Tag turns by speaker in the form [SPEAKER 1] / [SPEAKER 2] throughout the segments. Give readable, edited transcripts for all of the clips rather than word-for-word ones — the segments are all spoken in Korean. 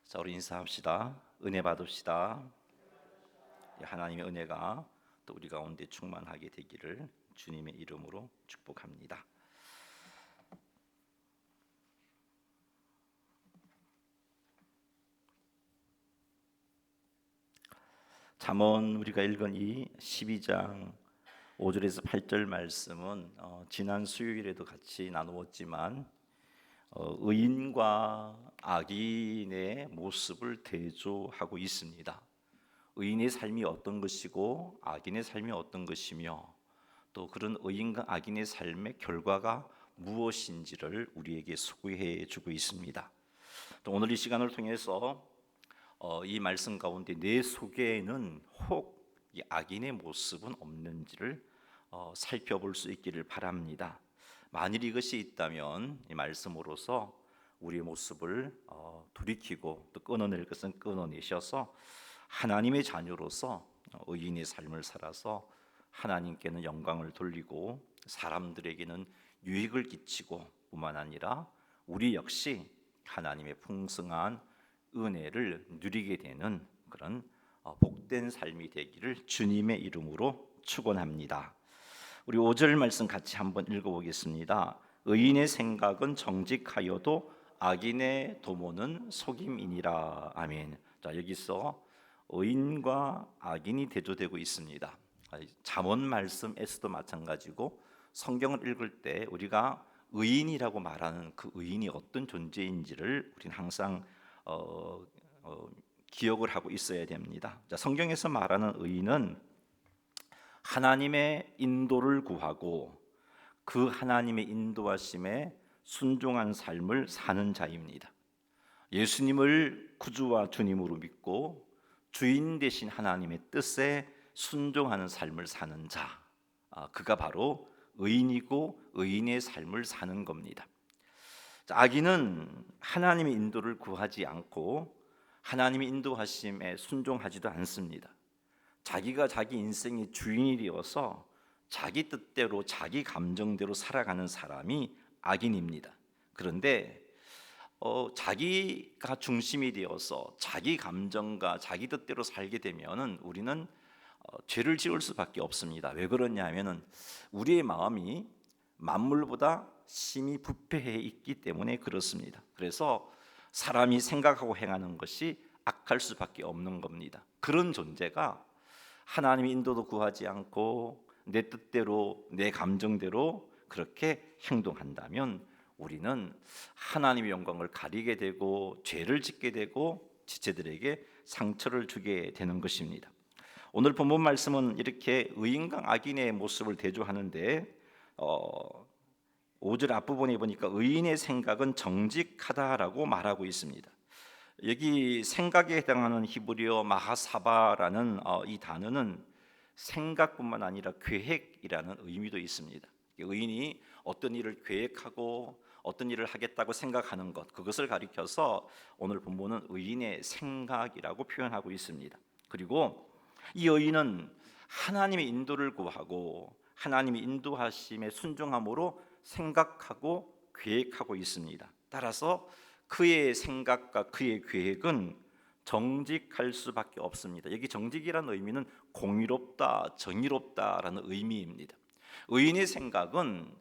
[SPEAKER 1] 자, 우리 인사합시다. 은혜 받읍시다. 하나님의 은혜가 또 우리 가운데 충만하게 되기를 주님의 이름으로 축복합니다. 잠언 우리가 읽은 이 12장 5절에서 8절 말씀은 지난 수요일에도 같이 나누었지만 의인과 악인의 모습을 대조하고 있습니다. 의인의 삶이 어떤 것이고 악인의 삶이 어떤 것이며 또 그런 의인과 악인의 삶의 결과가 무엇인지를 우리에게 소개해 주고 있습니다. 또 오늘 이 시간을 통해서 이 말씀 가운데 내 속에는 혹 이 악인의 모습은 없는지를 살펴볼 수 있기를 바랍니다. 만일 이것이 있다면 이 말씀으로서 우리의 모습을 돌이키고 또 끊어낼 것은 끊어내셔서 하나님의 자녀로서 의인의 삶을 살아서 하나님께는 영광을 돌리고 사람들에게는 유익을 끼치고 뿐만 아니라 우리 역시 하나님의 풍성한 은혜를 누리게 되는 그런 복된 삶이 되기를 주님의 이름으로 축원합니다. 우리 5절 말씀 같이 한번 읽어보겠습니다. 의인의 생각은 정직하여도 악인의 도모는 속임이니라. 아멘. 자, 여기서 의인과 악인이 대조되고 있습니다. 잠언 말씀에서도 마찬가지고 성경을 읽을 때 우리가 의인이라고 말하는 그 의인이 어떤 존재인지를 우리는 항상 기억을 하고 있어야 됩니다. 자, 성경에서 말하는 의인은 하나님의 인도를 구하고 그 하나님의 인도하심에 순종한 삶을 사는 자입니다. 예수님을 구주와 주님으로 믿고 주인 되신 하나님의 뜻에 순종하는 삶을 사는 자, 그가 바로 의인이고 의인의 삶을 사는 겁니다. 악인은 하나님의 인도를 구하지 않고 하나님의 인도하심에 순종하지도 않습니다. 자기가 자기 인생의 주인이 되어서 자기 뜻대로 자기 감정대로 살아가는 사람이 악인입니다. 그런데 자기가 중심이 되어서 자기 감정과 자기 뜻대로 살게 되면은 우리는 죄를 지을 수밖에 없습니다. 왜 그러냐면은 우리의 마음이 만물보다 심히 부패해 있기 때문에 그렇습니다. 그래서 사람이 생각하고 행하는 것이 악할 수밖에 없는 겁니다. 그런 존재가 하나님의 인도도 구하지 않고 내 뜻대로 내 감정대로 그렇게 행동한다면 우리는 하나님의 영광을 가리게 되고 죄를 짓게 되고 지체들에게 상처를 주게 되는 것입니다. 오늘 본문 말씀은 이렇게 의인과 악인의 모습을 대조하는데 5절 앞부분에 보니까 의인의 생각은 정직하다라고 말하고 있습니다. 여기 생각에 해당하는 히브리어 마하사바라는 이 단어는 생각뿐만 아니라 계획이라는 의미도 있습니다. 의인이 어떤 일을 계획하고 어떤 일을 하겠다고 생각하는 것, 그것을 가리켜서 오늘 본문은 의인의 생각이라고 표현하고 있습니다. 그리고 이 의인은 하나님의 인도를 구하고 하나님의 인도하심에 순종함으로 생각하고 계획하고 있습니다. 따라서 그의 생각과 그의 계획은 정직할 수밖에 없습니다. 여기 정직이라는 의미는 공의롭다, 정의롭다라는 의미입니다. 의인의 생각은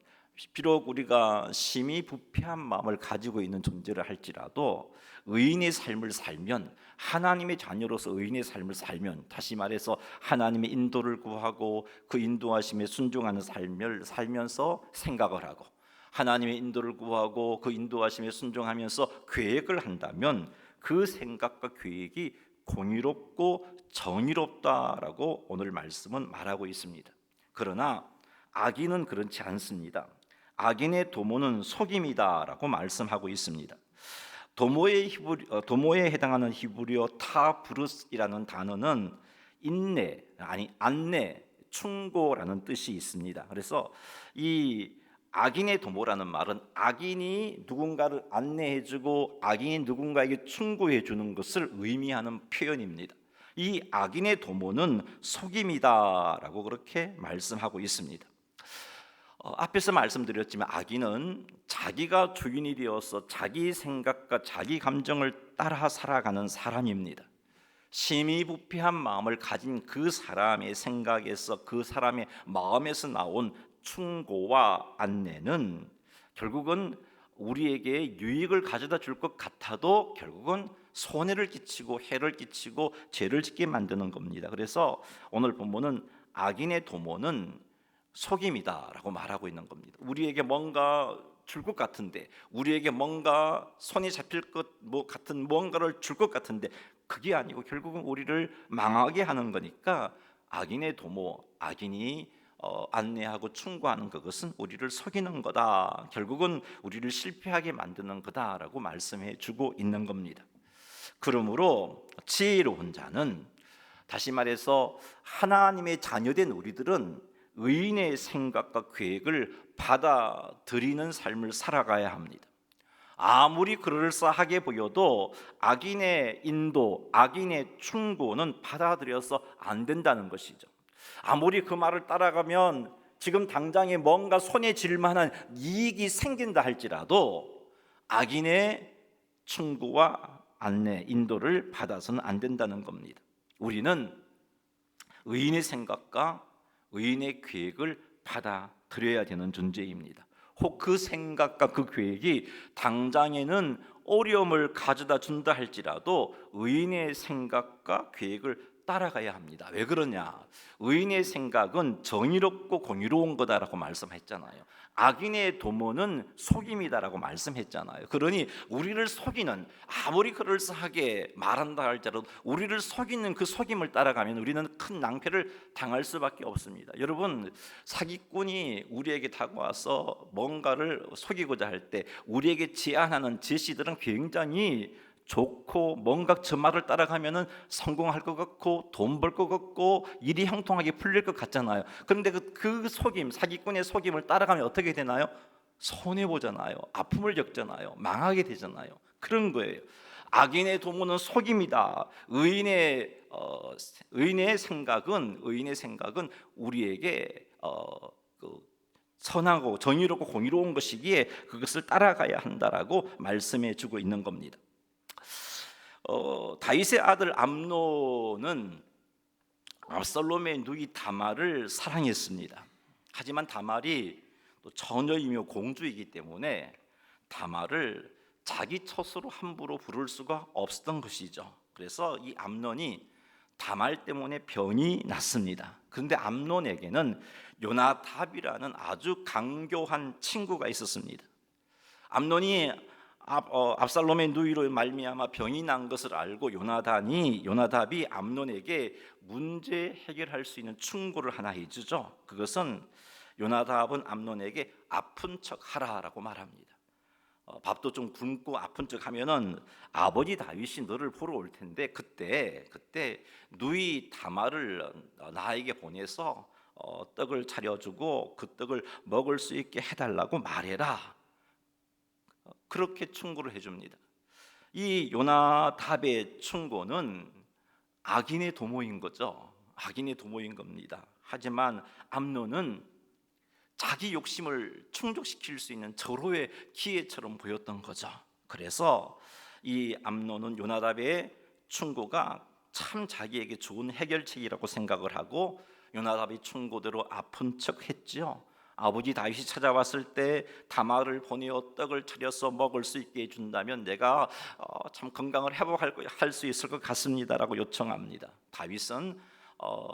[SPEAKER 1] 비록 우리가 심히 부패한 마음을 가지고 있는 존재를 할지라도 의인의 삶을 살면, 하나님의 자녀로서 의인의 삶을 살면, 다시 말해서 하나님의 인도를 구하고 그 인도하심에 순종하는 삶을 살면서 생각을 하고 하나님의 인도를 구하고 그 인도하심에 순종하면서 계획을 한다면 그 생각과 계획이 공의롭고 정의롭다라고 오늘 말씀은 말하고 있습니다. 그러나 악인은 그렇지 않습니다. 악인의 도모는 속임이다라고 말씀하고 있습니다. 도모에 해당하는 히브리어 타브루스이라는 단어는 인내, 안내, 충고라는 뜻이 있습니다. 그래서 이 악인의 도모라는 말은 악인이 누군가를 안내해주고 악인이 누군가에게 충고해주는 것을 의미하는 표현입니다. 이 악인의 도모는 속임이다라고 그렇게 말씀하고 있습니다. 앞에서 말씀드렸지만 악인은 자기가 주인이 되어서 자기 생각과 자기 감정을 따라 살아가는 사람입니다. 심의부패한 마음을 가진 그 사람의 생각에서, 그 사람의 마음에서 나온 충고와 안내는 결국은 우리에게 유익을 가져다 줄 것 같아도 결국은 손해를 끼치고 해를 끼치고 죄를 짓게 만드는 겁니다. 그래서 오늘 본문은 악인의 도모는 속임이다라고 말하고 있는 겁니다. 우리에게 뭔가 줄 것 같은데, 우리에게 뭔가 손이 잡힐 것 같은 뭔가를 줄 것 같은데 그게 아니고 결국은 우리를 망하게 하는 거니까 악인의 도모, 악인이 안내하고 충고하는 그것은 우리를 속이는 거다. 결국은 우리를 실패하게 만드는 거다라고 말씀해 주고 있는 겁니다. 그러므로 지혜로운 자는, 다시 말해서 하나님의 자녀된 우리들은 의인의 생각과 계획을 받아들이는 삶을 살아가야 합니다. 아무리 그럴싸하게 보여도 악인의 인도, 악인의 충고는 받아들여서 안 된다는 것이죠. 아무리 그 말을 따라가면 지금 당장에 뭔가 손에 쥘 만한 이익이 생긴다 할지라도 악인의 충고와 안내, 인도를 받아서는 안 된다는 겁니다. 우리는 의인의 생각과 의인의 계획을 받아들여야 되는 존재입니다. 혹 그 생각과 그 계획이 당장에는 어려움을 가져다 준다 할지라도 의인의 생각과 계획을 따라가야 합니다. 왜 그러냐? 의인의 생각은 정의롭고 공의로운 거다라고 말씀했잖아요. 악인의 도모는 속임이다라고 말씀했잖아요. 그러니 우리를 속이는, 아무리 그럴싸하게 말한다 할지라도 우리를 속이는 그 속임을 따라가면 우리는 큰 낭패를 당할 수밖에 없습니다. 여러분, 사기꾼이 우리에게 다가와서 뭔가를 속이고자 할 때 우리에게 제안하는 제시들은 굉장히 좋고, 뭔가 저 말을 따라가면은 성공할 것 같고 돈 벌 것 같고 일이 형통하게 풀릴 것 같잖아요. 그런데 그 속임, 사기꾼의 속임을 따라가면 어떻게 되나요? 손해 보잖아요. 아픔을 겪잖아요. 망하게 되잖아요. 그런 거예요. 악인의 도모는 속임이다. 의인의 생각은 우리에게 선하고 정의롭고 공의로운 것이기에 그것을 따라가야 한다라고 말씀해 주고 있는 겁니다. 다윗의 아들 암논은 압살롬의 누이 다말을 사랑했습니다. 하지만 다말이 또 처녀이며 공주이기 때문에 다말을 자기 처소로 함부로 부를 수가 없었던 것이죠. 그래서 이 암논이 다말 때문에 병이 났습니다. 그런데 암논에게는 요나답이라는 아주 강교한 친구가 있었습니다. 암논이 압살롬의 누이로 말미암아 병이 난 것을 알고 요나답이 암논에게 문제 해결할 수 있는 충고를 하나 해주죠. 그것은 요나답은 암논에게 아픈 척 하라라고 말합니다. 밥도 좀 굶고 아픈 척 하면은 아버지 다윗이 너를 보러 올 텐데 그때 누이 다말을 나에게 보내서 떡을 차려주고 그 떡을 먹을 수 있게 해달라고 말해라. 그렇게 충고를 해줍니다. 이 요나답의 충고는 악인의 도모인 거죠. 악인의 도모인 겁니다. 하지만 암논은 자기 욕심을 충족시킬 수 있는 절호의 기회처럼 보였던 거죠. 그래서 이 암논은 요나답의 충고가 참 자기에게 좋은 해결책이라고 생각을 하고 요나답의 충고대로 아픈 척 했죠. 아버지 다윗이 찾아왔을 때 다말을 보내어 떡을 차려서 먹을 수 있게 해준다면 내가 참 건강을 회복할 수 있을 것 같습니다라고 요청합니다. 다윗은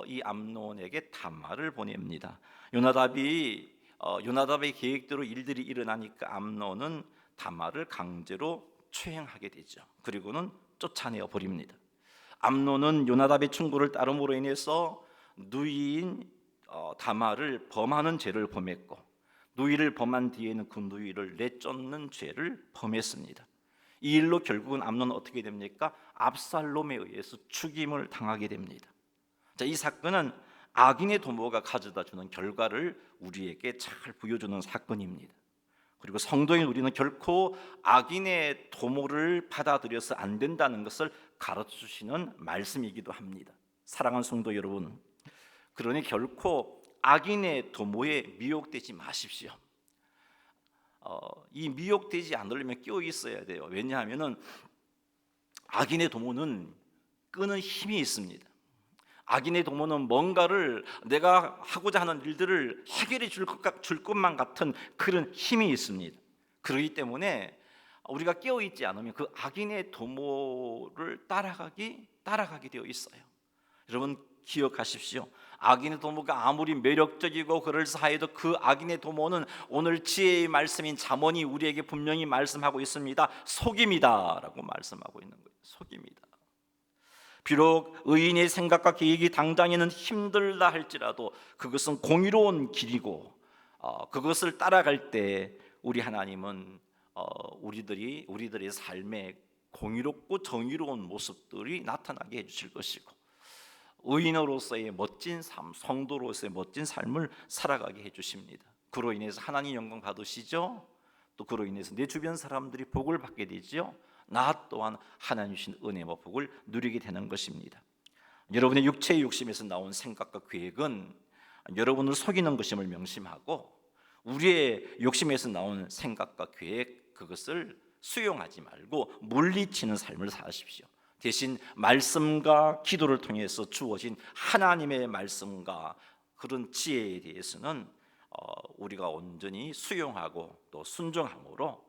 [SPEAKER 1] 이 암논에게 다말을 보냅니다. 요나답의 계획대로 일들이 일어나니까 암논은 다말을 강제로 추행하게 되죠. 그리고는 쫓아내어 버립니다. 암논은 요나답의 충고를 따름으로 인해서 누이인 다말을 범하는 죄를 범했고, 누이를 범한 뒤에는 그 누이를 내쫓는 죄를 범했습니다. 이 일로 결국은 암논은 어떻게 됩니까? 압살롬에 의해서 죽임을 당하게 됩니다. 자, 이 사건은 악인의 도모가 가져다주는 결과를 우리에게 잘 보여주는 사건입니다. 그리고 성도인 우리는 결코 악인의 도모를 받아들여서 안 된다는 것을 가르쳐주시는 말씀이기도 합니다. 사랑하는 성도 여러분, 그러니 결코 악인의 도모에 미혹되지 마십시오. 이 미혹되지 않으려면 끼어 있어야 돼요. 왜냐하면은 악인의 도모는 끄는 힘이 있습니다. 악인의 도모는 뭔가를 내가 하고자 하는 일들을 해결해 줄 것만 같은 그런 힘이 있습니다. 그렇기 때문에 우리가 깨어 있지 않으면 그 악인의 도모를 따라가게 되어 있어요. 여러분 기억하십시오. 악인의 도모가 아무리 매력적이고 그럴싸해도 그 악인의 도모는 오늘 지혜의 말씀인 잠언이 우리에게 분명히 말씀하고 있습니다. 속임이다라고 말씀하고 있는 거예요. 속임이다. 비록 의인의 생각과 계획이 당장에는 힘들다 할지라도 그것은 공의로운 길이고 그것을 따라갈 때 우리 하나님은 우리들의 삶에 공의롭고 정의로운 모습들이 나타나게 해주실 것이고 의인으로서의 멋진 삶, 성도로서의 멋진 삶을 살아가게 해주십니다. 그로 인해서 하나님 영광 받으시죠. 또 그로 인해서 내 주변 사람들이 복을 받게 되죠. 나 또한 하나님 주신 은혜와 복을 누리게 되는 것입니다. 여러분의 육체의 욕심에서 나온 생각과 계획은 여러분을 속이는 것임을 명심하고 우리의 욕심에서 나온 생각과 계획 그것을 수용하지 말고 물리치는 삶을 사십시오. 대신 말씀과 기도를 통해서 주어진 하나님의 말씀과 그런 지혜에 대해서는 우리가 온전히 수용하고 또 순종함으로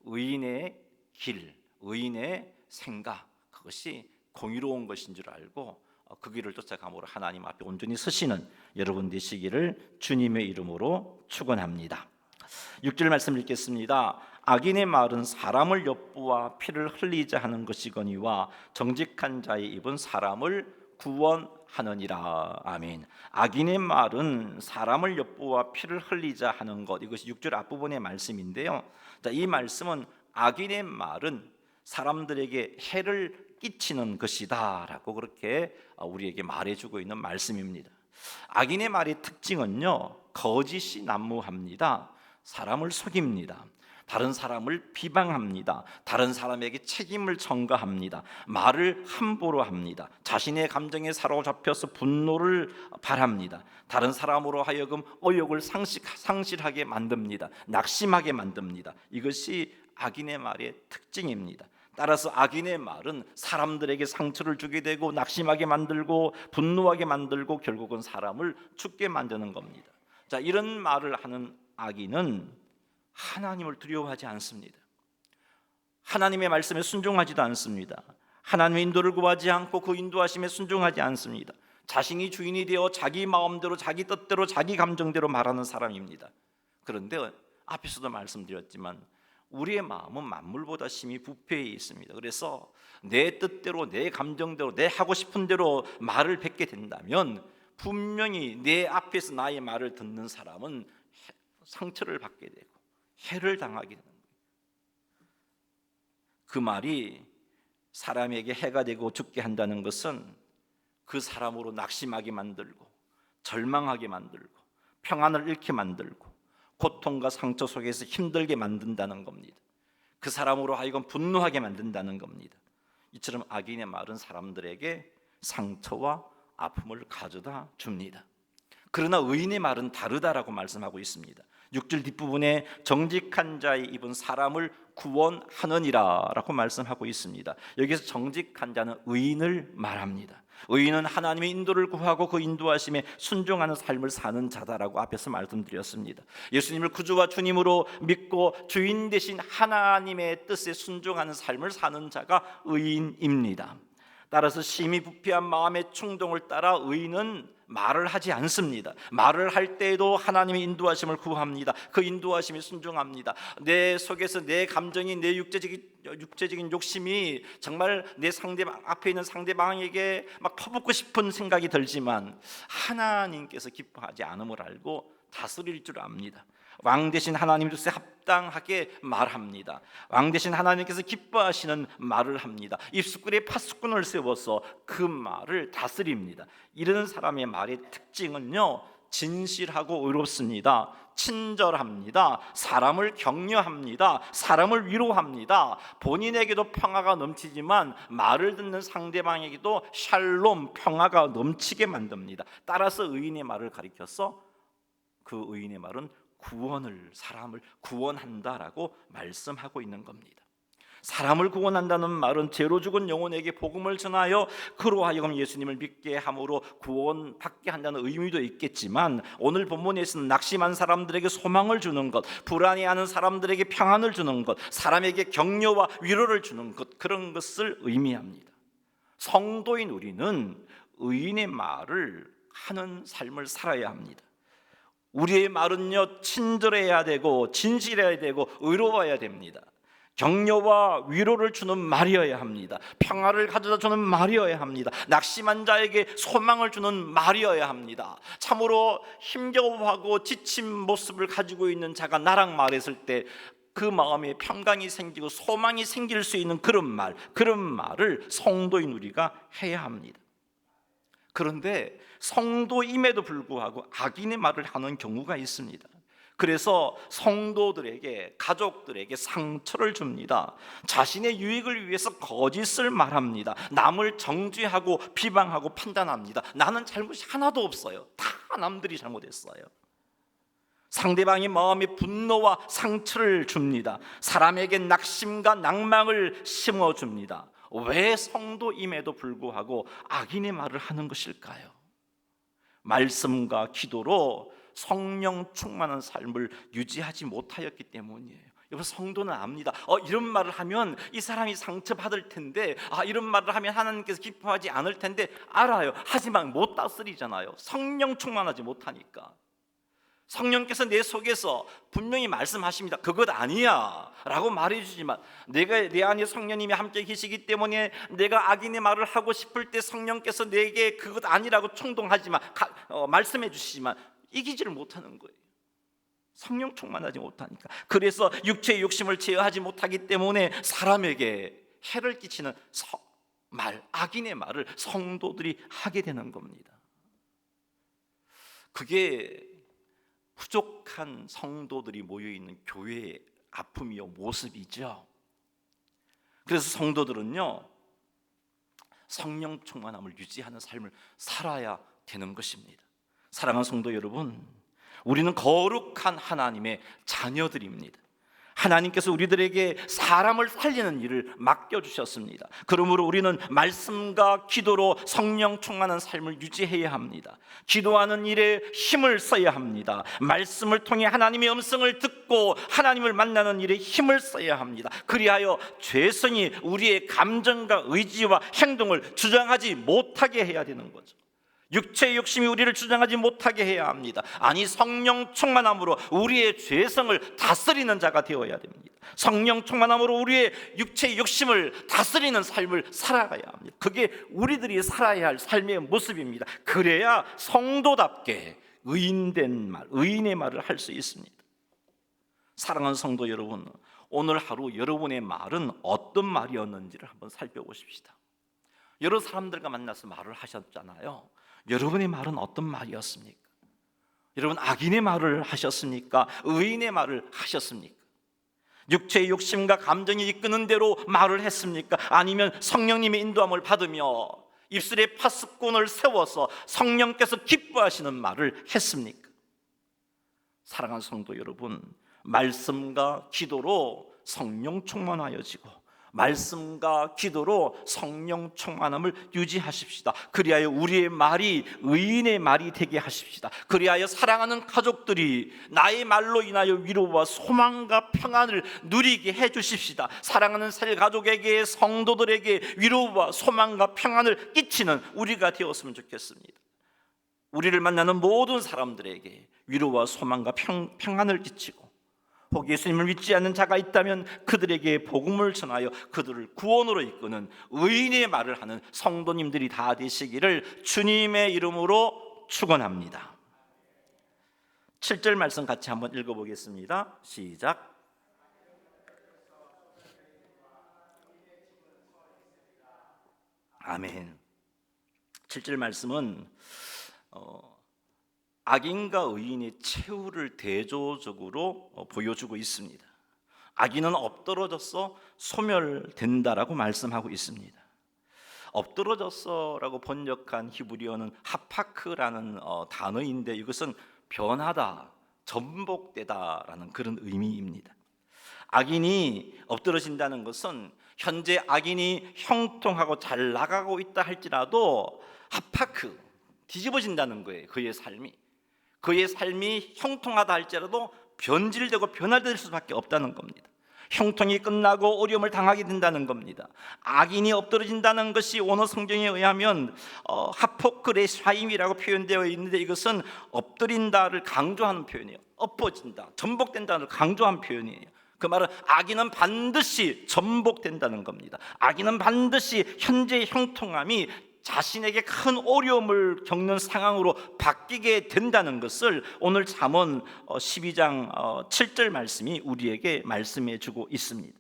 [SPEAKER 1] 의인의 길, 의인의 생각 그것이 공의로운 것인 줄 알고 그 길을 쫓아감으로 하나님 앞에 온전히 서시는 여러분 되시기를 주님의 이름으로 축원합니다. 6절 말씀 읽겠습니다. 악인의 말은 사람을 엿보아 피를 흘리자 하는 것이거니와 정직한 자의 입은 사람을 구원하느니라. 아멘. 악인의 말은 사람을 엿보아 피를 흘리자 하는 것, 이것이 6절 앞부분의 말씀인데요. 이 말씀은 악인의 말은 사람들에게 해를 끼치는 것이다 라고 그렇게 우리에게 말해주고 있는 말씀입니다. 악인의 말의 특징은요, 거짓이 난무합니다. 사람을 속입니다. 다른 사람을 비방합니다. 다른 사람에게 책임을 전가합니다. 말을 함부로 합니다. 자신의 감정에 사로잡혀서 분노를 발합니다. 다른 사람으로 하여금 의욕을 상실하게 만듭니다. 낙심하게 만듭니다. 이것이 악인의 말의 특징입니다. 따라서 악인의 말은 사람들에게 상처를 주게 되고 낙심하게 만들고 분노하게 만들고 결국은 사람을 죽게 만드는 겁니다. 자, 이런 말을 하는 악인은 하나님을 두려워하지 않습니다. 하나님의 말씀에 순종하지도 않습니다. 하나님의 인도를 구하지 않고 그 인도하심에 순종하지 않습니다. 자신이 주인이 되어 자기 마음대로 자기 뜻대로 자기 감정대로 말하는 사람입니다. 그런데 앞에서도 말씀드렸지만 우리의 마음은 만물보다 심히 부패해 있습니다. 그래서 내 뜻대로 내 감정대로 내 하고 싶은 대로 말을 뱉게 된다면 분명히 내 앞에서 나의 말을 듣는 사람은 상처를 받게 되고 해를 당하게 되는 거예요. 그 말이 사람에게 해가 되고 죽게 한다는 것은 그 사람으로 낙심하게 만들고 절망하게 만들고 평안을 잃게 만들고 고통과 상처 속에서 힘들게 만든다는 겁니다. 그 사람으로 하여금 분노하게 만든다는 겁니다. 이처럼 악인의 말은 사람들에게 상처와 아픔을 가져다 줍니다. 그러나 의인의 말은 다르다라고 말씀하고 있습니다. 6절 뒷부분에 정직한 자의 입은 사람을 구원하느니라 라고 말씀하고 있습니다. 여기서 정직한 자는 의인을 말합니다. 의인은 하나님의 인도를 구하고 그 인도하심에 순종하는 삶을 사는 자다라고 앞에서 말씀드렸습니다. 예수님을 구주와 주님으로 믿고 주인 되신 하나님의 뜻에 순종하는 삶을 사는 자가 의인입니다. 따라서 심히 부패한 마음의 충동을 따라 의인은 말을 하지 않습니다. 말을 할 때에도 하나님의 인도하심을 구합니다. 그 인도하심에 순종합니다. 내 속에서 내 감정이 내 육체적인 욕심이 정말 내 상대방 앞에 있는 상대방에게 막 퍼붓고 싶은 생각이 들지만 하나님께서 기뻐하지 않음을 알고 다스릴 줄 압니다. 왕 대신 하나님 뜻에 합당하게 말합니다. 왕 대신 하나님께서 기뻐하시는 말을 합니다. 입술에 파수꾼을 세워서 그 말을 다스립니다. 이런 사람의 말의 특징은요, 진실하고 의롭습니다. 친절합니다. 사람을 격려합니다. 사람을 위로합니다. 본인에게도 평화가 넘치지만 말을 듣는 상대방에게도 샬롬, 평화가 넘치게 만듭니다. 따라서 의인의 말을 가리켜서 그 의인의 말은 사람을 구원한다라고 말씀하고 있는 겁니다. 사람을 구원한다는 말은 죄로 죽은 영혼에게 복음을 전하여 그로 하여금 예수님을 믿게 함으로 구원받게 한다는 의미도 있겠지만, 오늘 본문에서는 낙심한 사람들에게 소망을 주는 것, 불안해하는 사람들에게 평안을 주는 것, 사람에게 격려와 위로를 주는 것, 그런 것을 의미합니다. 성도인 우리는 의인의 말을 하는 삶을 살아야 합니다. 우리의 말은요, 친절해야 되고 진실해야 되고 의로워야 됩니다. 격려와 위로를 주는 말이어야 합니다. 평화를 가져다 주는 말이어야 합니다. 낙심한 자에게 소망을 주는 말이어야 합니다. 참으로 힘겨워하고 지친 모습을 가지고 있는 자가 나랑 말했을 때 그 마음에 평강이 생기고 소망이 생길 수 있는 그런 말을 성도인 우리가 해야 합니다. 그런데 성도임에도 불구하고 악인의 말을 하는 경우가 있습니다. 그래서 성도들에게, 가족들에게 상처를 줍니다. 자신의 유익을 위해서 거짓을 말합니다. 남을 정죄하고 비방하고 판단합니다. 나는 잘못이 하나도 없어요. 다 남들이 잘못했어요. 상대방의 마음에 분노와 상처를 줍니다. 사람에게 낙심과 낭망을 심어줍니다. 왜 성도임에도 불구하고 악인의 말을 하는 것일까요? 말씀과 기도로 성령 충만한 삶을 유지하지 못하였기 때문이에요. 여러분, 성도는 압니다. 이런 말을 하면 이 사람이 상처받을 텐데, 이런 말을 하면 하나님께서 기뻐하지 않을 텐데 알아요. 하지만 못 다스리잖아요. 성령 충만하지 못하니까. 성령께서 내 속에서 분명히 말씀하십니다. 그것 아니야 라고 말해주지만, 내 안에 성령님이 함께 계시기 때문에 내가 악인의 말을 하고 싶을 때 성령께서 내게 그것 아니라고 충동하지만 말씀해 주시지만 이기지를 못하는 거예요. 성령 충만하지 못하니까. 그래서 육체의 욕심을 제어하지 못하기 때문에 사람에게 해를 끼치는 악인의 말을 성도들이 하게 되는 겁니다. 그게 부족한 성도들이 모여있는 교회의 아픔이요 모습이죠. 그래서 성도들은요, 성령 충만함을 유지하는 삶을 살아야 되는 것입니다. 사랑하는 성도 여러분, 우리는 거룩한 하나님의 자녀들입니다. 하나님께서 우리들에게 사람을 살리는 일을 맡겨주셨습니다. 그러므로 우리는 말씀과 기도로 성령 충만한 삶을 유지해야 합니다. 기도하는 일에 힘을 써야 합니다. 말씀을 통해 하나님의 음성을 듣고 하나님을 만나는 일에 힘을 써야 합니다. 그리하여 죄성이 우리의 감정과 의지와 행동을 주장하지 못하게 해야 되는 거죠. 육체의 욕심이 우리를 주장하지 못하게 해야 합니다. 아니, 성령 충만함으로 우리의 죄성을 다스리는 자가 되어야 됩니다. 성령 충만함으로 우리의 육체의 욕심을 다스리는 삶을 살아가야 합니다. 그게 우리들이 살아야 할 삶의 모습입니다. 그래야 성도답게 의인의 말을 할 수 있습니다. 사랑하는 성도 여러분, 오늘 하루 여러분의 말은 어떤 말이었는지를 한번 살펴보십시다. 여러 사람들과 만나서 말을 하셨잖아요. 여러분의 말은 어떤 말이었습니까? 여러분, 악인의 말을 하셨습니까? 의인의 말을 하셨습니까? 육체의 욕심과 감정이 이끄는 대로 말을 했습니까? 아니면 성령님의 인도함을 받으며 입술에 파수꾼을 세워서 성령께서 기뻐하시는 말을 했습니까? 사랑하는 성도 여러분, 말씀과 기도로 성령 충만하여지고 말씀과 기도로 성령 충만함을 유지하십시다. 그리하여 우리의 말이 의인의 말이 되게 하십시다. 그리하여 사랑하는 가족들이 나의 말로 인하여 위로와 소망과 평안을 누리게 해주십시다. 사랑하는 새 가족에게, 성도들에게 위로와 소망과 평안을 끼치는 우리가 되었으면 좋겠습니다. 우리를 만나는 모든 사람들에게 위로와 소망과 평안을 끼치고, 혹 예수님을 믿지 않는 자가 있다면 그들에게 복음을 전하여 그들을 구원으로 이끄는 의인의 말을 하는 성도님들이 다 되시기를 주님의 이름으로 축원합니다. 7절 말씀 같이 한번 읽어보겠습니다. 시작. 아멘. 7절 말씀은 악인과 의인의 최후를 대조적으로 보여주고 있습니다. 악인은 엎드러져서 소멸된다라고 말씀하고 있습니다. 엎드러져서라고 번역한 히브리어는 하파크라는 단어인데, 이것은 변하다, 전복되다라는 그런 의미입니다. 악인이 엎드러진다는 것은 현재 악인이 형통하고 잘 나가고 있다 할지라도 하파크, 뒤집어진다는 거예요. 그의 삶이 형통하다 할지라도 변질되고 변화될 수밖에 없다는 겁니다. 형통이 끝나고 어려움을 당하게 된다는 겁니다. 악인이 엎드러진다는 것이 원어 성경에 의하면 하포크레샤임이라고 표현되어 있는데, 이것은 엎드린다를 강조하는 표현이에요. 엎어진다, 전복된다를 강조한 표현이에요. 그 말은 악인은 반드시 전복된다는 겁니다. 악인은 반드시 현재의 형통함이 자신에게 큰 어려움을 겪는 상황으로 바뀌게 된다는 것을 오늘 잠언 12장 7절 말씀이 우리에게 말씀해 주고 있습니다.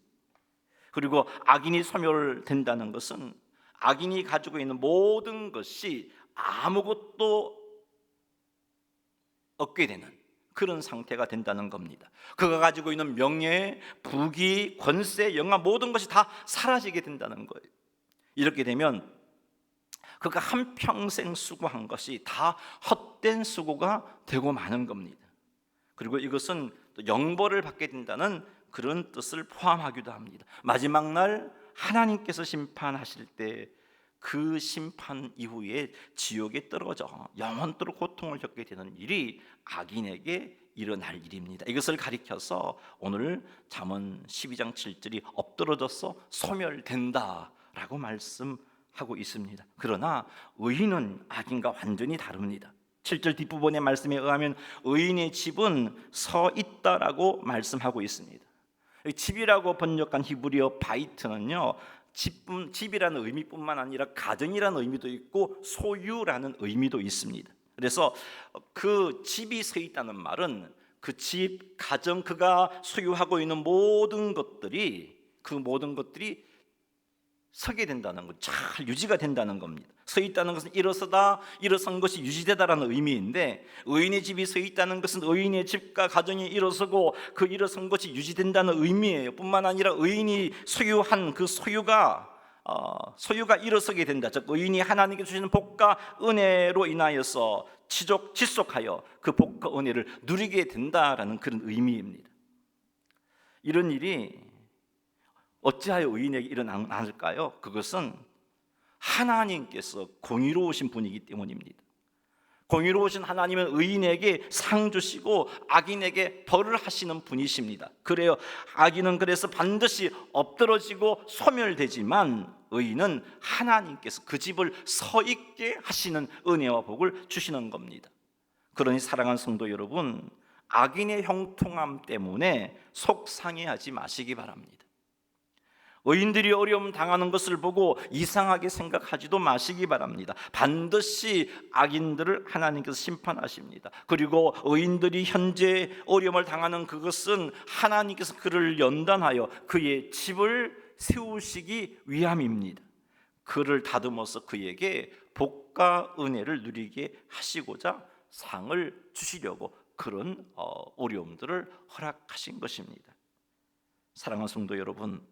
[SPEAKER 1] 그리고 악인이 소멸된다는 것은 악인이 가지고 있는 모든 것이 아무것도 얻게 되는 그런 상태가 된다는 겁니다. 그가 가지고 있는 명예, 부귀, 권세, 영화 모든 것이 다 사라지게 된다는 거예요. 이렇게 되면 그가 한평생 수고한 것이 다 헛된 수고가 되고 마는 겁니다. 그리고 이것은 또 영벌을 받게 된다는 그런 뜻을 포함하기도 합니다. 마지막 날 하나님께서 심판하실 때 그 심판 이후에 지옥에 떨어져 영원토록 고통을 겪게 되는 일이 악인에게 일어날 일입니다. 이것을 가리켜서 오늘 잠언 12장 7절이 엎드러져서 소멸된다라고 말씀하고 있습니다. 그러나 의인은 악인과 완전히 다릅니다. 7절 뒷부분의 말씀에 의하면 의인의 집은 서 있다라고 말씀하고 있습니다. 집이라고 번역한 히브리어 바이트는요, 집이라는 의미뿐만 아니라 가정이라는 의미도 있고 소유라는 의미도 있습니다. 그래서 그 집이 서 있다는 말은 그 집, 가정, 그가 소유하고 있는 모든 것들이 서게 된다는 것, 잘 유지가 된다는 겁니다. 서 있다는 것은 일어선 것이 유지되다라는 의미인데, 의인의 집이 서 있다는 것은 의인의 집과 가정이 일어서고 그 일어선 것이 유지된다는 의미예요. 뿐만 아니라 의인이 소유한 그 소유가 일어서게 된다. 즉 의인이 하나님께 주시는 복과 은혜로 인하여서 지속하여 그 복과 은혜를 누리게 된다라는 그런 의미입니다. 이런 일이 어찌하여 의인에게 일어날까요? 그것은 하나님께서 공의로우신 분이기 때문입니다. 공의로우신 하나님은 의인에게 상 주시고 악인에게 벌을 하시는 분이십니다. 그래요. 악인은 그래서 반드시 엎드러지고 소멸되지만 의인은 하나님께서 그 집을 서 있게 하시는 은혜와 복을 주시는 겁니다. 그러니 사랑하는 성도 여러분, 악인의 형통함 때문에 속상해하지 마시기 바랍니다. 의인들이 어려움 당하는 것을 보고 이상하게 생각하지도 마시기 바랍니다. 반드시 악인들을 하나님께서 심판하십니다. 그리고 의인들이 현재 어려움을 당하는 그것은 하나님께서 그를 연단하여 그의 집을 세우시기 위함입니다. 그를 다듬어서 그에게 복과 은혜를 누리게 하시고자 상을 주시려고 그런 어려움들을 허락하신 것입니다. 사랑하는 성도 여러분,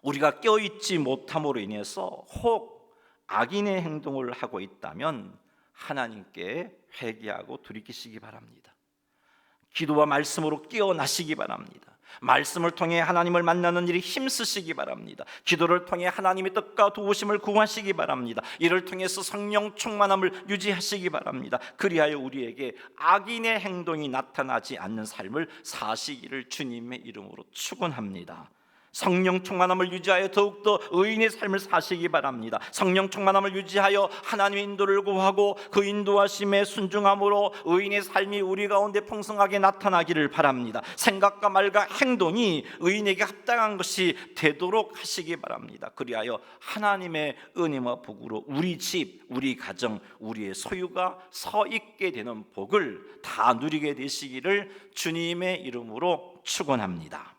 [SPEAKER 1] 우리가 깨어있지 못함으로 인해서 혹 악인의 행동을 하고 있다면 하나님께 회개하고 돌이키시기 바랍니다. 기도와 말씀으로 깨어나시기 바랍니다. 말씀을 통해 하나님을 만나는 일에 힘쓰시기 바랍니다. 기도를 통해 하나님의 뜻과 도우심을 구하시기 바랍니다. 이를 통해서 성령 충만함을 유지하시기 바랍니다. 그리하여 우리에게 악인의 행동이 나타나지 않는 삶을 사시기를 주님의 이름으로 축원합니다. 성령 충만함을 유지하여 더욱더 의인의 삶을 사시기 바랍니다. 성령 충만함을 유지하여 하나님의 인도를 구하고 그 인도하심에 순종함으로 의인의 삶이 우리 가운데 풍성하게 나타나기를 바랍니다. 생각과 말과 행동이 의인에게 합당한 것이 되도록 하시기 바랍니다. 그리하여 하나님의 은혜와 복으로 우리 집, 우리 가정, 우리의 소유가 서 있게 되는 복을 다 누리게 되시기를 주님의 이름으로 축원합니다.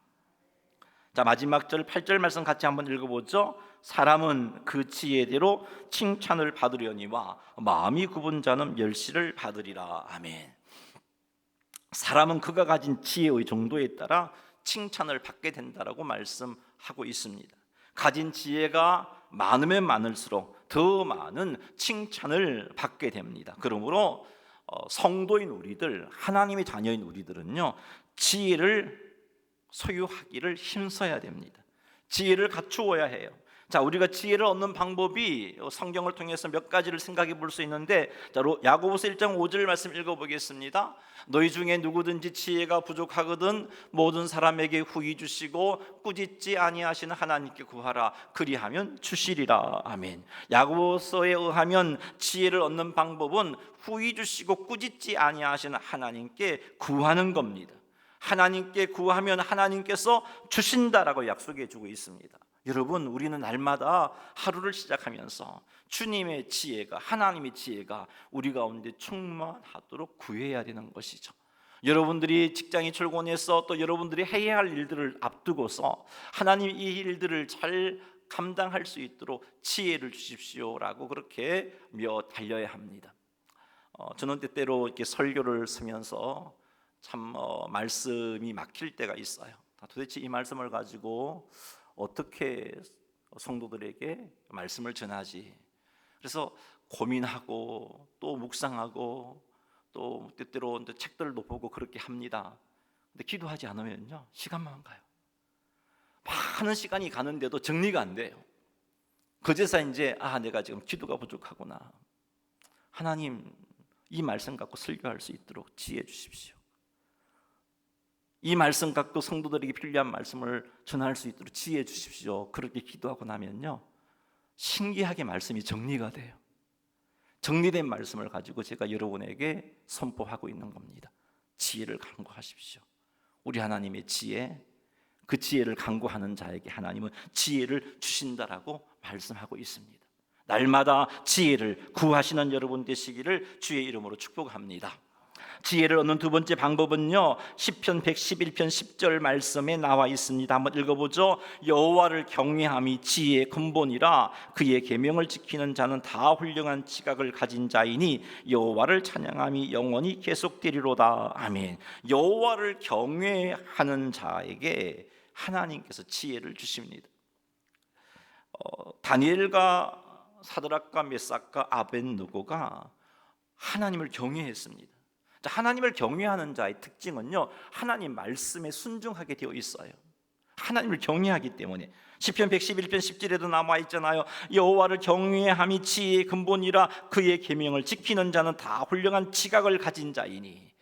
[SPEAKER 1] 자, 마지막 절 8절 말씀 같이 한번 읽어보죠. 사람은 그 지혜대로 칭찬을 받으려니와 마음이 굽은 자는 멸시를 받으리라. 아멘. 사람은 그가 가진 지혜의 정도에 따라 칭찬을 받게 된다라고 말씀하고 있습니다. 가진 지혜가 많으면 많을수록 더 많은 칭찬을 받게 됩니다. 그러므로 성도인 우리들, 하나님의 자녀인 우리들은요, 지혜를 소유하기를 힘써야 됩니다. 지혜를 갖추어야 해요. 자, 우리가 지혜를 얻는 방법이 성경을 통해서 몇 가지를 생각해 볼 수 있는데, 자, 야고보서 1장 5절 말씀 읽어보겠습니다. 너희 중에 누구든지 지혜가 부족하거든 모든 사람에게 후히 주시고 꾸짖지 아니하시는 하나님께 구하라. 그리하면 주시리라. 아멘. 야고보서에 의하면 지혜를 얻는 방법은 후히 주시고 꾸짖지 아니하시는 하나님께 구하는 겁니다. 하나님께 구하면 하나님께서 주신다라고 약속해 주고 있습니다. 여러분, 우리는 날마다 하루를 시작하면서 주님의 지혜가, 하나님의 지혜가 우리 가운데 충만하도록 구해야 되는 것이죠. 여러분들이 직장에 출근해서 또 여러분들이 해야 할 일들을 앞두고서 하나님 이 일들을 잘 감당할 수 있도록 지혜를 주십시오라고 그렇게 달려야 합니다. 저는 때때로 이렇게 설교를 쓰면서 참 말씀이 막힐 때가 있어요. 도대체 이 말씀을 가지고 어떻게 성도들에게 말씀을 전하지? 그래서 고민하고 또 묵상하고 또 때때로 책들도 보고 그렇게 합니다. 근데 기도하지 않으면요, 시간만 가요. 많은 시간이 가는데도 정리가 안 돼요. 그제서 이제 내가 지금 기도가 부족하구나. 하나님, 이 말씀 갖고 설교할 수 있도록 지혜 주십시오. 이 말씀 갖고 성도들에게 필요한 말씀을 전할 수 있도록 지혜 주십시오. 그렇게 기도하고 나면요, 신기하게 말씀이 정리가 돼요. 정리된 말씀을 가지고 제가 여러분에게 선포하고 있는 겁니다. 지혜를 간구하십시오. 우리 하나님의 지혜, 그 지혜를 간구하는 자에게 하나님은 지혜를 주신다라고 말씀하고 있습니다. 날마다 지혜를 구하시는 여러분 되시기를 주의 이름으로 축복합니다. 지혜를 얻는 두 번째 방법은요, 시편 111편 10절 말씀에 나와 있습니다. 한번 읽어보죠. 여호와를 경외함이 지혜의 근본이라 그의 계명을 지키는 자는 다 훌륭한 지각을 가진 자이니 여호와를 찬양함이 영원히 계속되리로다. 아멘. 여호와를 경외하는 자에게 하나님께서 지혜를 주십니다. 다니엘과 사드락과 메삭과 아벳느고가 하나님을 경외했습니다. 하나님을 경외하는 자의 특징은요, 하나님 말씀에 순종하게 되어 있어요. 하나님을 경외하기 때문에. 시편 111편 10절에도 남아 있잖아요. 여호와를 경외함이 지혜의 근본이라 그의 계명을 지키는 자는 다 훌륭한 지각을 가진 자이니.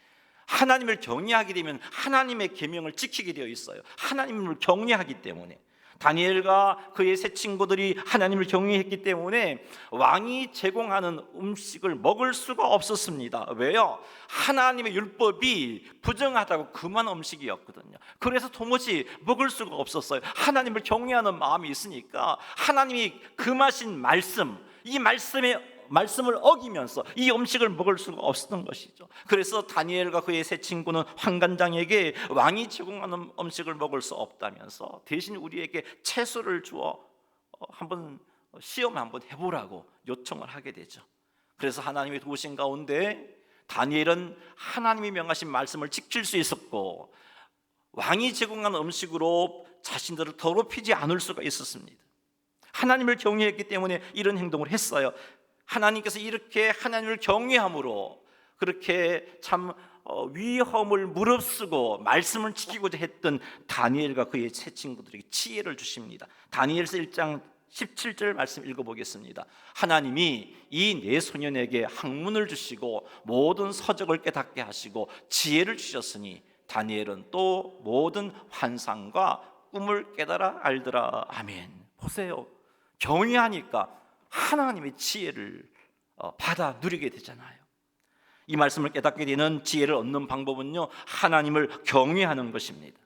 [SPEAKER 1] 하나님을 경외하게 되면 하나님의 계명을 지키게 되어 있어요. 하나님을 경외하기 때문에. 다니엘과 그의 세 친구들이 하나님을 경외했기 때문에 왕이 제공하는 음식을 먹을 수가 없었습니다. 왜요? 하나님의 율법이 부정하다고 금한 음식이었거든요. 그래서 도무지 먹을 수가 없었어요. 하나님을 경외하는 마음이 있으니까 하나님이 금하신 말씀, 이 말씀을 어기면서 이 음식을 먹을 수가 없었던 것이죠. 그래서 다니엘과 그의 세 친구는 환관장에게 왕이 제공하는 음식을 먹을 수 없다면서 대신 우리에게 채소를 주어 한번 시험 한번 해보라고 요청을 하게 되죠. 그래서 하나님의 도우신 가운데 다니엘은 하나님이 명하신 말씀을 지킬 수 있었고 왕이 제공하는 음식으로 자신들을 더럽히지 않을 수가 있었습니다. 하나님을 경외했기 때문에 이런 행동을 했어요. 하나님께서 이렇게 하나님을 경외함으로 그렇게 참 위험을 무릅쓰고 말씀을 지키고자 했던 다니엘과 그의 세 친구들에게 지혜를 주십니다. 다니엘서 1장 17절 말씀 읽어보겠습니다. 하나님이 이 네 소년에게 학문을 주시고 모든 서적을 깨닫게 하시고 지혜를 주셨으니 다니엘은 또 모든 환상과 꿈을 깨달아 알더라. 아멘. 보세요. 경외하니까 하나님의 지혜를 받아 누리게 되잖아요. 이 말씀을 깨닫게 되는 지혜를 얻는 방법은요, 하나님을 경외하는 것입니다.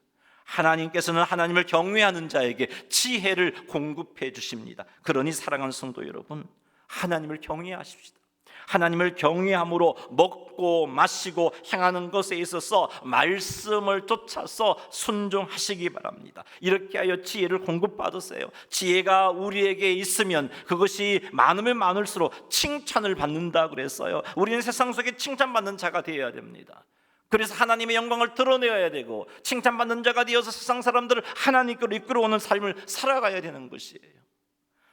[SPEAKER 1] 하나님께서는 하나님을 경외하는 자에게 지혜를 공급해 주십니다. 그러니 사랑하는 성도 여러분, 하나님을 경외하십시다. 하나님을 경외함으로 먹고 마시고 행하는 것에 있어서 말씀을 쫓아서 순종하시기 바랍니다. 이렇게 하여 지혜를 공급받으세요. 지혜가 우리에게 있으면 그것이 많으면 많을수록 칭찬을 받는다 그랬어요. 우리는 세상 속에 칭찬받는 자가 되어야 됩니다. 그래서 하나님의 영광을 드러내야 되고 칭찬받는 자가 되어서 세상 사람들을 하나님께로 이끌어오는 삶을 살아가야 되는 것이에요.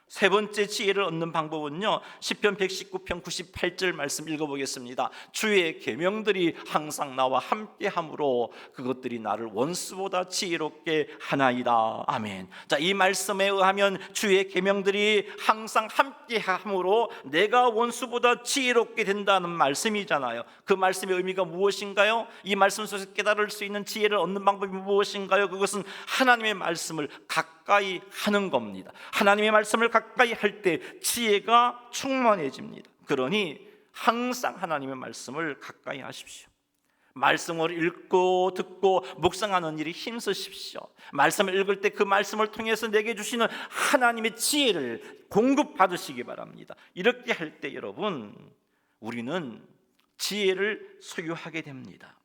[SPEAKER 1] 세 번째 지혜를 얻는 방법은요, 시편 119편 98절 말씀 읽어보겠습니다. 주의 계명들이 항상 나와 함께함으로 그것들이 나를 원수보다 지혜롭게 하나이다. 아멘. 자, 이 말씀에 의하면 주의 계명들이 항상 함께함으로 내가 원수보다 지혜롭게 된다는 말씀이잖아요. 그 말씀의 의미가 무엇인가요? 이 말씀 속에서 깨달을 수 있는 지혜를 얻는 방법이 무엇인가요? 그것은 하나님의 말씀을 가까이 하는 겁니다. 하나님의 말씀을 가까이 할 때 지혜가 충만해집니다. 그러니 항상 하나님의 말씀을 가까이 하십시오. 말씀을 읽고 듣고 묵상하는 일이 힘쓰십시오. 말씀을 읽을 때 그 말씀을 통해서 내게 주시는 하나님의 지혜를 공급받으시기 바랍니다. 이렇게 할 때 여러분, 우리는 지혜를 소유하게 됩니다.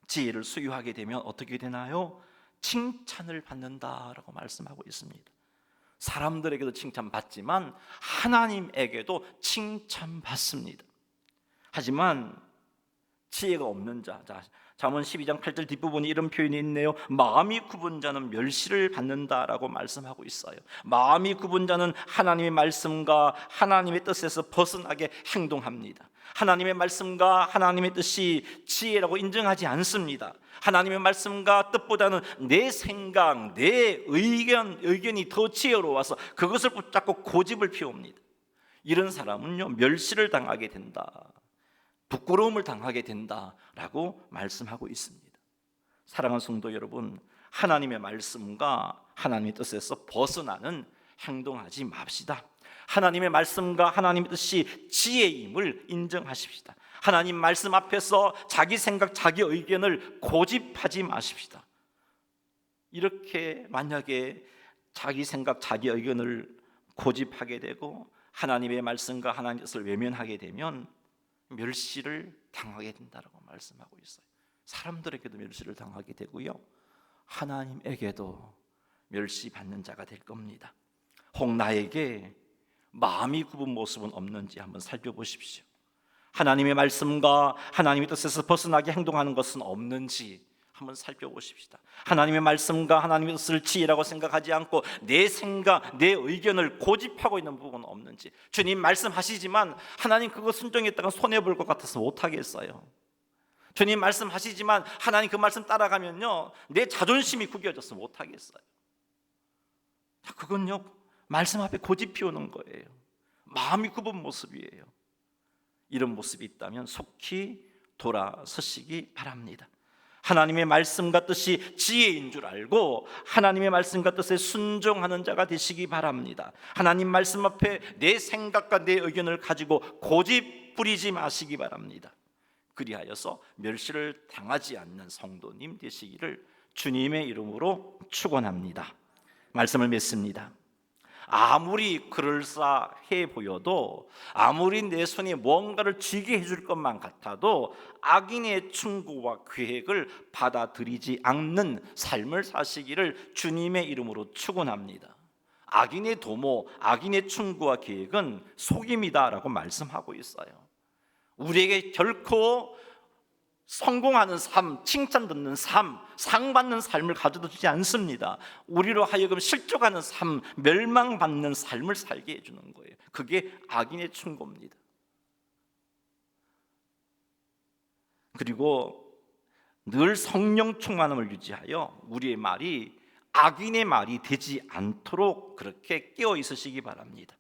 [SPEAKER 1] 지혜를 소유하게 되면 어떻게 되나요? 칭찬을 받는다라고 말씀하고 있습니다. 사람들에게도 칭찬받지만 하나님에게도 칭찬받습니다. 하지만 지혜가 없는 자, 잠언 12장 8절 뒷부분에 이런 표현이 있네요. 마음이 굽은 자는 멸시를 받는다라고 말씀하고 있어요. 마음이 굽은 자는 하나님의 말씀과 하나님의 뜻에서 벗어나게 행동합니다. 하나님의 말씀과 하나님의 뜻이 지혜라고 인정하지 않습니다. 하나님의 말씀과 뜻보다는 내 생각, 내 의견이 더 지혜로워서 그것을 붙잡고 고집을 피웁니다. 이런 사람은요, 멸시를 당하게 된다, 부끄러움을 당하게 된다라고 말씀하고 있습니다. 사랑하는 성도 여러분, 하나님의 말씀과 하나님의 뜻에서 벗어나는 행동하지 맙시다. 하나님의 말씀과 하나님의 뜻이 지혜임을 인정하십시다. 하나님 말씀 앞에서 자기 생각, 자기 의견을 고집하지 마십시다. 이렇게 만약에 자기 생각, 자기 의견을 고집하게 되고 하나님의 말씀과 하나님의 뜻을 외면하게 되면 멸시를 당하게 된다고 말씀하고 있어요. 사람들에게도 멸시를 당하게 되고요, 하나님에게도 멸시받는 자가 될 겁니다. 혹 나에게 마음이 굽은 모습은 없는지 한번 살펴보십시오. 하나님의 말씀과 하나님의 뜻에서 벗어나게 행동하는 것은 없는지 한번 살펴보십시다. 하나님의 말씀과 하나님의 뜻을 지혜라고 생각하지 않고 내 생각, 내 의견을 고집하고 있는 부분은 없는지. 주님 말씀하시지만 하나님 그거 순종했다가 손해볼 것 같아서 못하겠어요. 주님 말씀하시지만 하나님 그 말씀 따라가면요, 내 자존심이 구겨져서 못하겠어요. 그건요, 말씀 앞에 고집 피우는 거예요. 마음이 굽은 모습이에요. 이런 모습이 있다면 속히 돌아서시기 바랍니다. 하나님의 말씀과 뜻이 지혜인 줄 알고 하나님의 말씀과 뜻에 순종하는 자가 되시기 바랍니다. 하나님 말씀 앞에 내 생각과 내 의견을 가지고 고집 부리지 마시기 바랍니다. 그리하여서 멸시를 당하지 않는 성도님 되시기를 주님의 이름으로 축원합니다. 말씀을 맺습니다. 아무리 그럴싸해 보여도, 아무리 내 손에 뭔가를 쥐게 해줄 것만 같아도 악인의 충고와 계획을 받아들이지 않는 삶을 사시기를 주님의 이름으로 축원합니다. 악인의 도모, 악인의 충고와 계획은 속임이다라고 말씀하고 있어요. 우리에게 결코 성공하는 삶, 칭찬 듣는 삶, 상 받는 삶을 가져다 주지 않습니다. 우리로 하여금 실족하는 삶, 멸망받는 삶을 살게 해주는 거예요. 그게 악인의 충고입니다. 그리고 늘 성령 충만함을 유지하여 우리의 말이 악인의 말이 되지 않도록 그렇게 깨어 있으시기 바랍니다.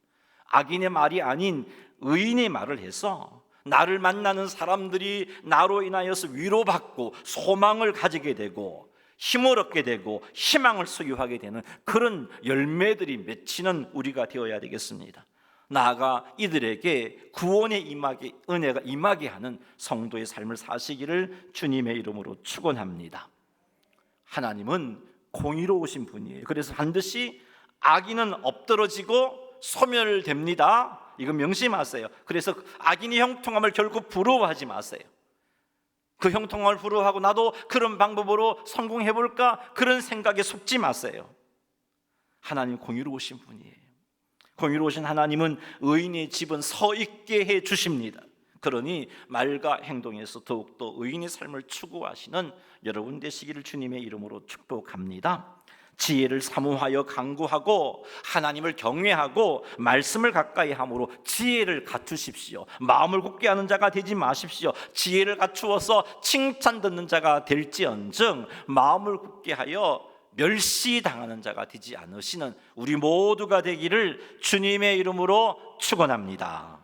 [SPEAKER 1] 악인의 말이 아닌 의인의 말을 해서 나를 만나는 사람들이 나로 인하여서 위로받고 소망을 가지게 되고 힘을 얻게 되고 희망을 소유하게 되는 그런 열매들이 맺히는 우리가 되어야 되겠습니다. 나아가 이들에게 구원의 은혜가 임하게 하는 성도의 삶을 사시기를 주님의 이름으로 축원합니다. 하나님은 공의로우신 분이에요. 그래서 반드시 악인은 엎드러지고 소멸됩니다. 이거 명심하세요. 그래서 악인의 형통함을 결국 부러워하지 마세요. 그 형통함을 부러워하고 나도 그런 방법으로 성공해볼까, 그런 생각에 속지 마세요. 하나님 공의로우신 분이에요. 공의로우신 하나님은 의인의 집은 서 있게 해 주십니다. 그러니 말과 행동에서 더욱더 의인의 삶을 추구하시는 여러분 되시기를 주님의 이름으로 축복합니다. 지혜를 사모하여 간구하고 하나님을 경외하고 말씀을 가까이 함으로 지혜를 갖추십시오. 마음을 굳게 하는 자가 되지 마십시오. 지혜를 갖추어서 칭찬 듣는 자가 될지언정 마음을 굳게 하여 멸시당하는 자가 되지 않으시는 우리 모두가 되기를 주님의 이름으로 축원합니다.